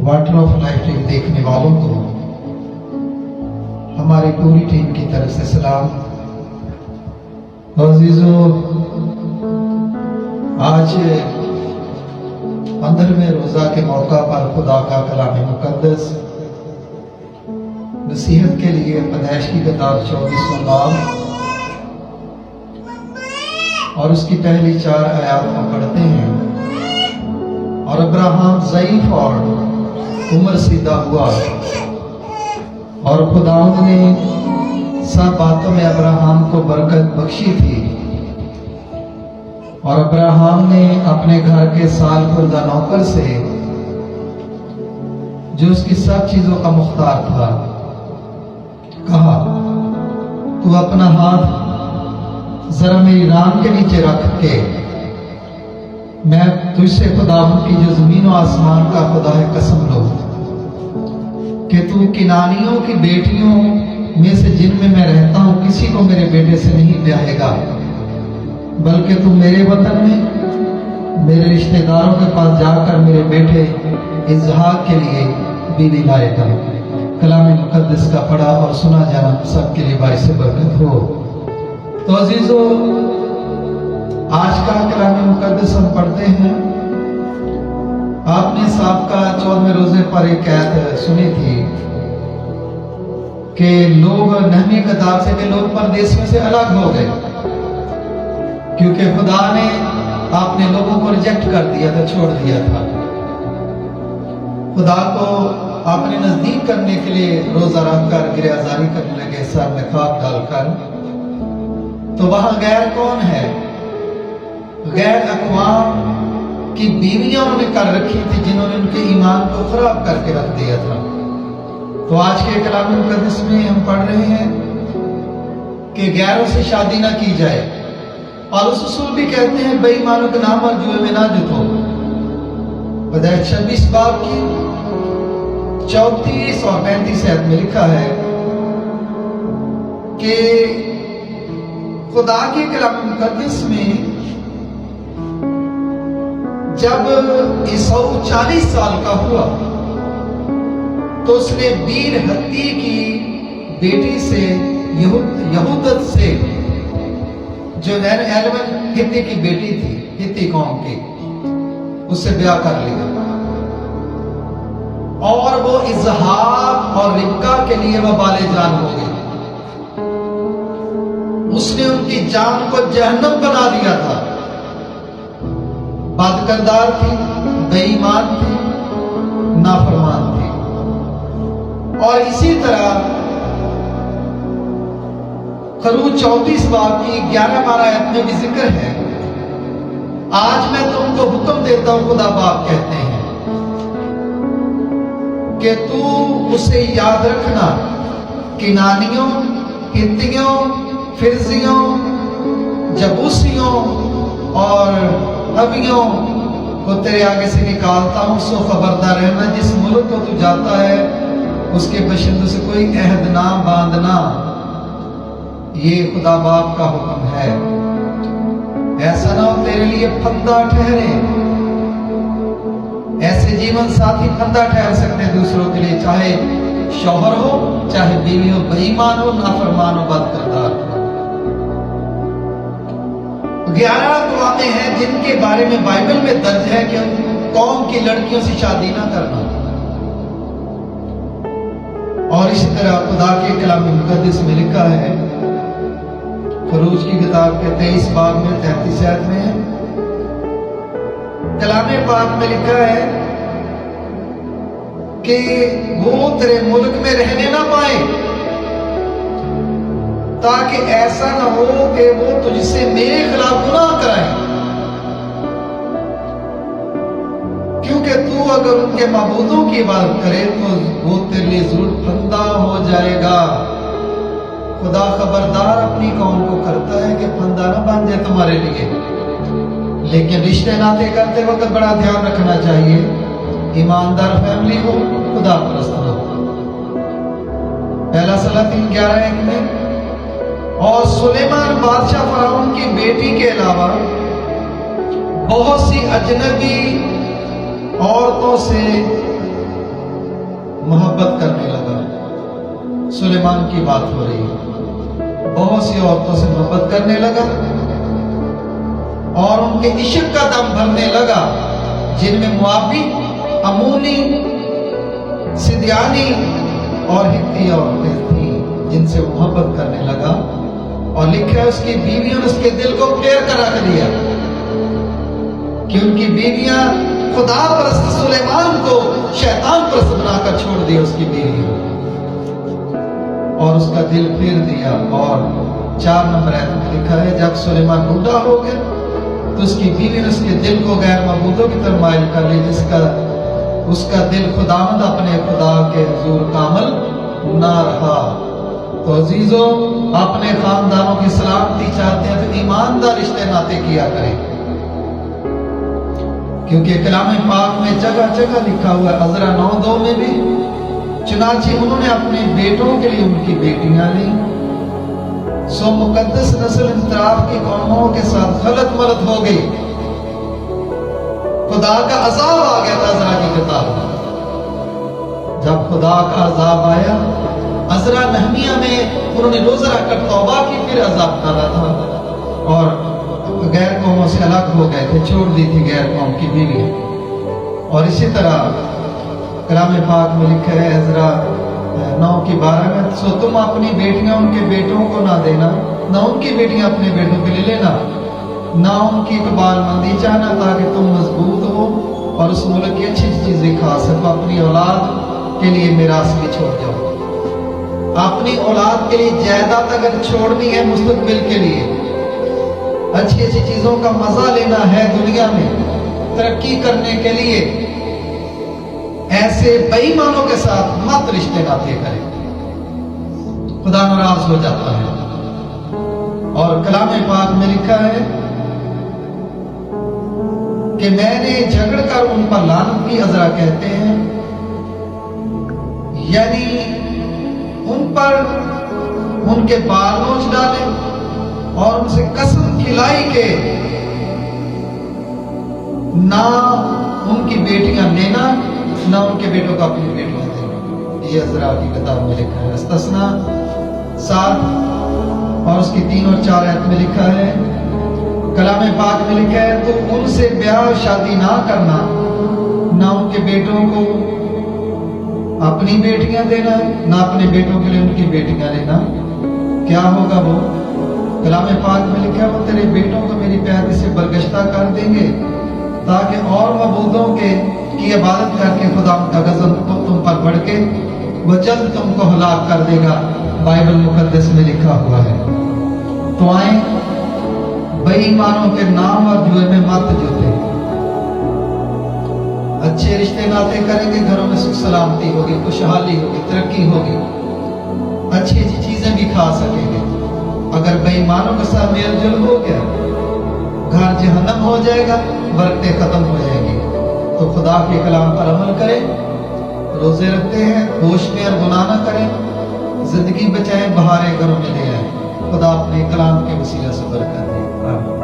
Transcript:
Water of life TV देखने वालों को हमारी पूरी टीम की तरफ से सलाम। अजीजों, आज 15वें रोजा के मौका पर खुदा का कलाम मुकद्दस नसीहत के लिए पैदाइश की किताब 24वां बाब और उसकी पहली 4 आयत हम पढ़ते हैं। और अब्राहम ज़ईफ और उम्र सीधा हुआ और खुदावंद ने सब बातों में अब्राहम को बरकत बख्शी थी। और अब्राहम ने अपने घर के सालखुर्दा नौकर से, जो उसकी सब चीजों का मुख्तार था, कहा, तू अपना हाथ जरा मेरी रान के नीचे रख के मैं तुझसे खुदावंद की जो जमीन और आसमान का खुदा है कसम लो कि तू किनानियों की बेटियों में से जिनमें मैं रहता हूं किसी को मेरे बेटे से नहीं ब्याहेगा, बल्कि तू मेरे वतन में मेरे रिश्तेदारों के पास जाकर मेरे बेटे इजहाक के लिए बीवी लाएगा। कलाम मुकद्दस का पढ़ा और सुना जाना सबके लिए बाइस बरकत हो। तो अजीजों, आज का कलाम मुकद्दस हम पढ़ते हैं। आपने साहब का 14वें रोजे पर एक आयत सुनी थी कि लोग नहमी किताब से के लोग परदेशियों से अलग हो गए क्योंकि खुदा ने अपने लोगों को रिजेक्ट कर दिया था, छोड़ दिया था। खुदा को अपने नजदीक करने के लिए रोजा रखकर गिरयाजारी करने लगे, सर में खाक डालकर। तो वहां गैर कौन है? गैर अक़वाम की बीवियां उन्होंने कर रखी थी, जिन्होंने उनके ईमान को खराब करके रख दिया था। तो आज के कलाम मुकद्दस में हम पढ़ रहे हैं कि गैरों से शादी ना की जाए। और उस उसूल भी कहते हैं बेईमानों के नाम और जुए में ना जुटो। पैदाइश 26 बाब की 34 और 35 आयत में लिखा है कि खुदा के कलाम मुकद्दस में जब ईसौ 40 साल का हुआ तो उसने बीर हत्ती की बेटी से यहूदत से, जो एलवन हित्ती की बेटी थी, हित्ती कौम की, उससे ब्याह कर लिया। और वो इजहाक और रिबका के लिए वो बाले जान हो गई। उसने उनकी जान को जहन्नम बना दिया था। बदकिरदार थी, बेईमान थी, नाफरमान थी। और इसी तरह खरूज 34 बाब की 11-12 आयत में भी जिक्र है। आज मैं तुमको हुक्म देता हूं, खुदा बाप कहते हैं, कि तू उसे याद रखना, किनानियों, हित्तियों, फिरजियों, जबूसियों और अवियों को तेरे आगे से निकालता हूं। सो खबरदार रहना, जिस मुल्क को तू जाता है उसके बशिंदों से कोई अहद ना बांधना। ये खुदा बाप का हुक्म है। ऐसा ना हो तेरे लिए फंदा ठहरे। ऐसे जीवन साथी फंदा ठहर सकते हैं दूसरों के लिए, चाहे शौहर हो, चाहे बीवी हो, बेईमान हो, नाफरमान हो, बदकिरदार हो। 11 अक़वामें हैं जिनके बारे में बाइबल में दर्ज है कि कौम की लड़कियों से शादी ना करना। और इसी तरह खुदा के कलाम मुकद्दस में लिखा है, खरूज की किताब के 23 बाब में 33 आयत में है, कलाम पाक में लिखा है कि वो तेरे मुल्क में रहने ना पाए, ताकि ऐसा ना हो कि वो तुझसे मेरे खिलाफ गुनाह कराएं। क्योंकि तू अगर उनके माबूदों की इबादत करे तो वो तेरे लिए जरूर फंदा हो जाएगा। खुदा खबरदार अपनी कौम को करता है कि फंदा ना बन जाए तुम्हारे लिए। लेकिन रिश्ते नाते करते वक्त बड़ा ध्यान रखना चाहिए, ईमानदार फैमिली हो, खुदा परस्त हो। पहला सलातीन 11:1 में, और सुलेमान बादशाह फराउन की बेटी के अलावा बहुत सी अजनबी औरतों से मोहब्बत करने लगा। सुलेमान की बात हो रही है। बहुत सी औरतों से मोहब्बत करने लगा और उनके इश्क का दम भरने लगा, जिनमें मुआबी, अमूनी, सिदियानी और हित्ती औरतें थी, जिनसे मोहब्बत करने लगा। और लिखा है उसकी बीवियों ने उसके दिल को फेर कर रख दिया कि उनकी बीवियां खुदा परस्त सुलेमान को शैतान परस्त बनाकर छोड़ दिया उसकी बीवियों, और उसका दिल फेर दिया। और 4 नंबर आयत में लिखा है जब सुलेमान बूढ़ा हो गया तो उसकी बीवी ने उसके दिल को गैर मबूदों की तरफ माइल कर लिया, जिसका उसका दिल खुदावंद अपने खुदा के हुजूर कामल ना रहा। तो अजीजों, अपने खानदानों की सलामती चाहते हैं तो ईमानदार रिश्ते नाते किया करें, क्योंकि कलाम पाक में जगह जगह लिखा हुआ है। अज़रा 9:2 में भी, चुनांचे उन्होंने अपने बेटों के लिए उनकी बेटियां ली, सो मुकद्दस नस्ल इंतराफ की कौमों के साथ गलत मलत हो गई। खुदा का अजाब आ गया था अज़रा की किताब में। जब खुदा का अजाब आया, अज़रा नहमिया में उन्होंने रोज़ा रखकर तौबा की, फिर अजाब डाला था और गैर कौमों से अलग हो गए थे, छोड़ दी थी गैर कौम की बीवी। और इसी तरह कलाम पाक में लिखा है अज़रा 9:12 में, सो तुम अपनी बेटियां उनके बेटों को ना देना, ना उनकी बेटियां अपने बेटों के लिए लेना, ना उनकी इकबालमंदी चाहना, ताकि तुम मजबूत हो और उस मुल्क की अच्छी चीजें खा सको। अपनी औलाद के लिए मिरास भी छोड़ जाओ। अपनी औलाद के लिए जायदाद अगर छोड़नी है मुस्तकबिल के लिए, अच्छी अच्छी चीजों का मजा लेना है दुनिया में तरक्की करने के लिए, ऐसे बेईमानों के साथ मत रिश्ते नाते करें, खुदा नाराज हो जाता है। और कलाम पाक में लिखा है कि मैंने झगड़ कर उन पर लानत की, अज़रा कहते हैं, यानी उन पर उनके बाल नोच डाले और उनसे कसम खिलाई के ना उनकी बेटियां लेना, ना उनके बेटों को अपनी बेटियां देना। ये अज़रा की किताब में लिखा है। इस्तिस्ना 7 और उसकी 3 और 4 आयत में लिखा है, कलाम पाक में लिखा है, तो उनसे ब्याह शादी ना करना, ना उनके बेटों को अपनी बेटियां देना, ना अपने बेटों के लिए उनकी बेटियां लेना। क्या होगा वो? कलाम पाक में लिखा है, वो तेरे बेटों को मेरी प्यारी से बरगश्ता कर देंगे, ताकि और मबूदों की इबादत करके खुदा का गज़ब तुम पर बढ़ के वो जल्द तुमको हलाक कर देगा। बाइबल मुकद्दस में लिखा हुआ है। तो आए बेईमानों के नाम और जुए में मत जुटे, अच्छे रिश्ते नाते करेंगे, घरों में सुख सलामती होगी, खुशहाली होगी, तरक्की होगी, अच्छी अच्छी चीजें भी खा सकेंगे। अगर बेईमानों के साथ मेल जोल हो गया, घर जहन्नम हो जाएगा, बरकतें खत्म हो जाएंगी। तो खुदा के कलाम पर अमल करें, रोजे रखते हैं, होश में और गुनाह न करें, जिंदगी बचाएं, बहारें घरों में ले आए। खुदा अपने कलाम के वसीला से बरकत दे। आमीन।